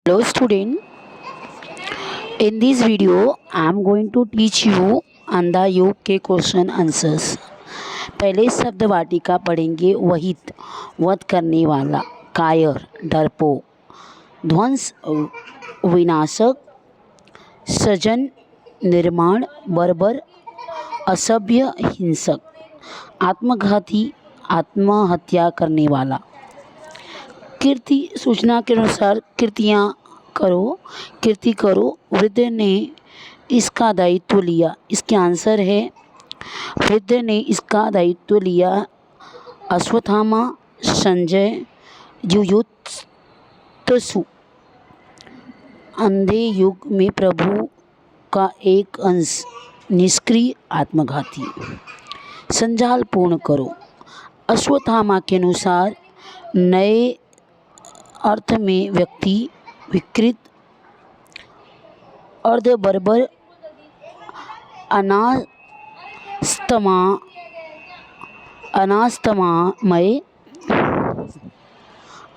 Hello student, in this video I am going to teach you अंधा योग के question answers. पहले शब्द वाटिका पढ़ेंगे। वहित वध करने वाला, कायर डरपोक, ध्वंस विनाशक, सृजन निर्माण, बर्बर असभ्य हिंसक, आत्मघाती आत्महत्या करने वाला। कीर्ति सूचना के अनुसार कीर्ति करो। वृद्ध ने इसका दायित्व लिया। इसके आंसर है वृद्ध ने इसका दायित्व लिया। अश्वत्थामा, संजय, युयुत्सु। अंधे युग में प्रभु का एक अंश, निष्क्रिय आत्मघाती। संजाल पूर्ण करो। अश्वत्थामा के अनुसार नए अर्थ में व्यक्ति, विकृत, अर्धबर्बर, अनास्तमामय,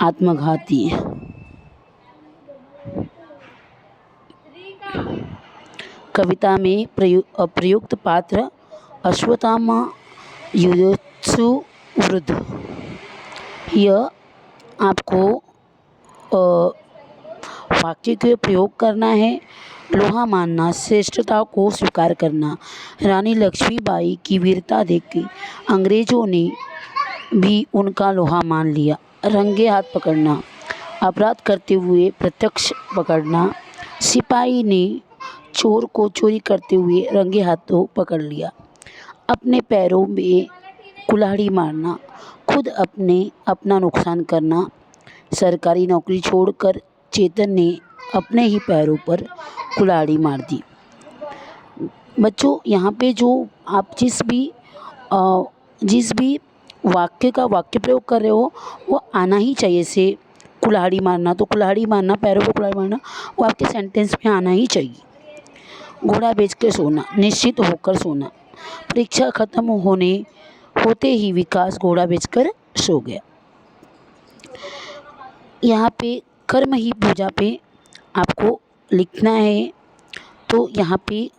आत्मघाती। कविता में अप्रयुक्त पात्र अश्वत्थामा, युयुत्सु, वृद्ध। यह आपको वाक्य के प्रयोग करना है। लोहा मानना, श्रेष्ठता को स्वीकार करना। रानी लक्ष्मीबाई की वीरता देखकर अंग्रेजों ने भी उनका लोहा मान लिया। रंगे हाथ पकड़ना, अपराध करते हुए प्रत्यक्ष पकड़ना। सिपाही ने चोर को चोरी करते हुए रंगे हाथों पकड़ लिया। अपने पैरों में कुल्हाड़ी मारना, खुद अपना नुकसान करना। सरकारी नौकरी छोड़कर चेतन ने अपने ही पैरों पर कुल्हाड़ी मार दी। बच्चों, यहाँ पे जो आप जिस भी वाक्य का वाक्य प्रयोग कर रहे हो वो आना ही चाहिए। से कुल्हाड़ी मारना, तो कुल्हाड़ी मारना, पैरों पर कुल्हाड़ी मारना, वो आपके सेंटेंस में आना ही चाहिए। घोड़ा बेचकर सोना, निश्चित होकर सोना। परीक्षा खत्म होते ही विकास घोड़ा बेचकर सो गया। यहाँ पे कर्म ही पूजा पे आपको लिखना है। तो यहाँ पे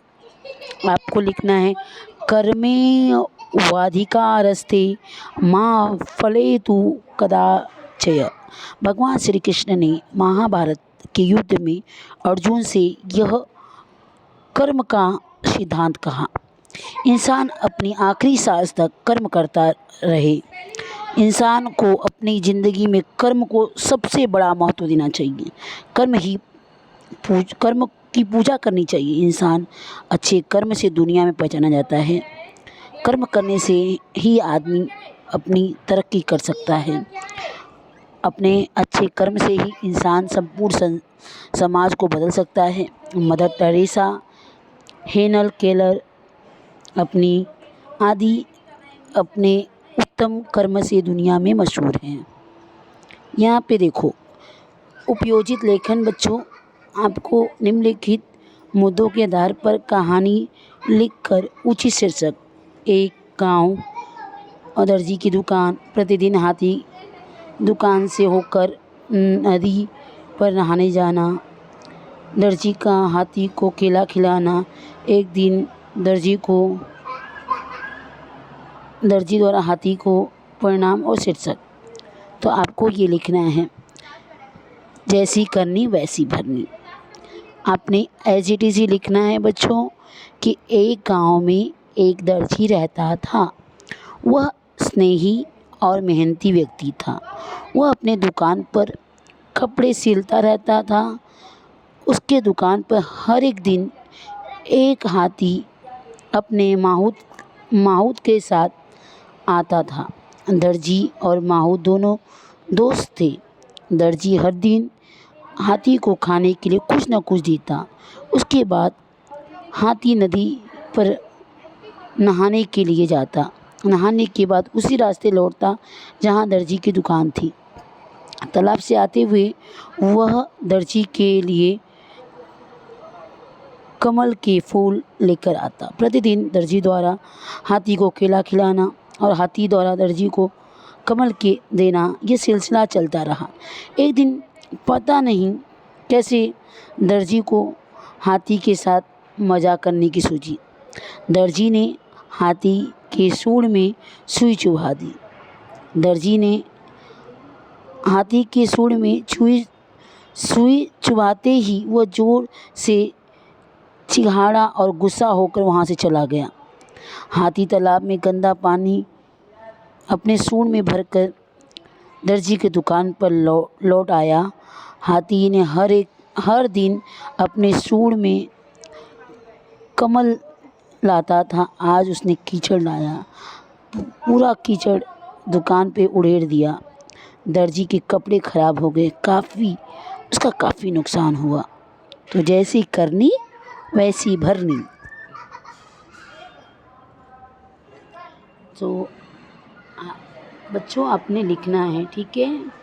आपको लिखना है कर्मे वाधिकारस्ते माँ फलेतु कदाचय। भगवान श्री कृष्ण ने महाभारत के युद्ध में अर्जुन से यह कर्म का सिद्धांत कहा। इंसान अपनी आखिरी सांस तक कर्म करता रहे। इंसान को अपनी ज़िंदगी में कर्म को सबसे बड़ा महत्व देना चाहिए। कर्म की पूजा करनी चाहिए। इंसान अच्छे कर्म से दुनिया में पहचाना जाता है। कर्म करने से ही आदमी अपनी तरक्की कर सकता है। अपने अच्छे कर्म से ही इंसान संपूर्ण समाज को बदल सकता है। मदर टेरेसा, हेनल केलर अपने उत्तम कर्म से दुनिया में मशहूर हैं। यहाँ पे देखो उपयोजित लेखन। बच्चों, आपको निम्नलिखित मुद्दों के आधार पर कहानी लिखकर उचित शीर्षक। एक गांव और दर्जी की दुकान। प्रतिदिन हाथी दुकान से होकर नदी पर नहाने जाना। दर्जी का हाथी को केला खिलाना। एक दिन दर्जी द्वारा हाथी को परिणाम और शीर्षक। तो आपको ये लिखना है, जैसी करनी वैसी भरनी। आपने एज इट इज़ ही लिखना है बच्चों कि एक गांव में एक दर्जी रहता था। वह स्नेही और मेहनती व्यक्ति था। वह अपने दुकान पर कपड़े सिलता रहता था। उसके दुकान पर हर एक दिन एक हाथी अपने माहौत के साथ आता था। दर्जी और माहौत दोनों दोस्त थे। दर्जी हर दिन हाथी को खाने के लिए कुछ न कुछ देता। उसके बाद हाथी नदी पर नहाने के लिए जाता। नहाने के बाद उसी रास्ते लौटता जहाँ दर्जी की दुकान थी। तालाब से आते हुए वह दर्जी के लिए कमल के फूल लेकर आता। प्रतिदिन दर्जी द्वारा हाथी को केला खिलाना और हाथी द्वारा दर्जी को कमल के देना, ये सिलसिला चलता रहा। एक दिन पता नहीं कैसे? दर्जी को हाथी के साथ मजाक करने की सूझी। दर्जी ने हाथी के सूंड में सुई चुभा दी। दर्जी ने हाथी के सूंड में सुई चुभाते ही वह जोर से चिढ़ा और गुस्सा होकर वहाँ से चला गया। हाथी तालाब में गंदा पानी अपने सूंड में भरकर दर्जी की दुकान पर लौट आया। हाथी ने हर दिन अपने सूंड में कमल लाता था। आज उसने कीचड़ लाया। पूरा कीचड़ दुकान पे उड़ेल दिया। दर्जी के कपड़े खराब हो गए। उसका काफ़ी नुकसान हुआ। तो जैसी करनी वैसी भरनी। तो बच्चों आपने लिखना है, ठीक है।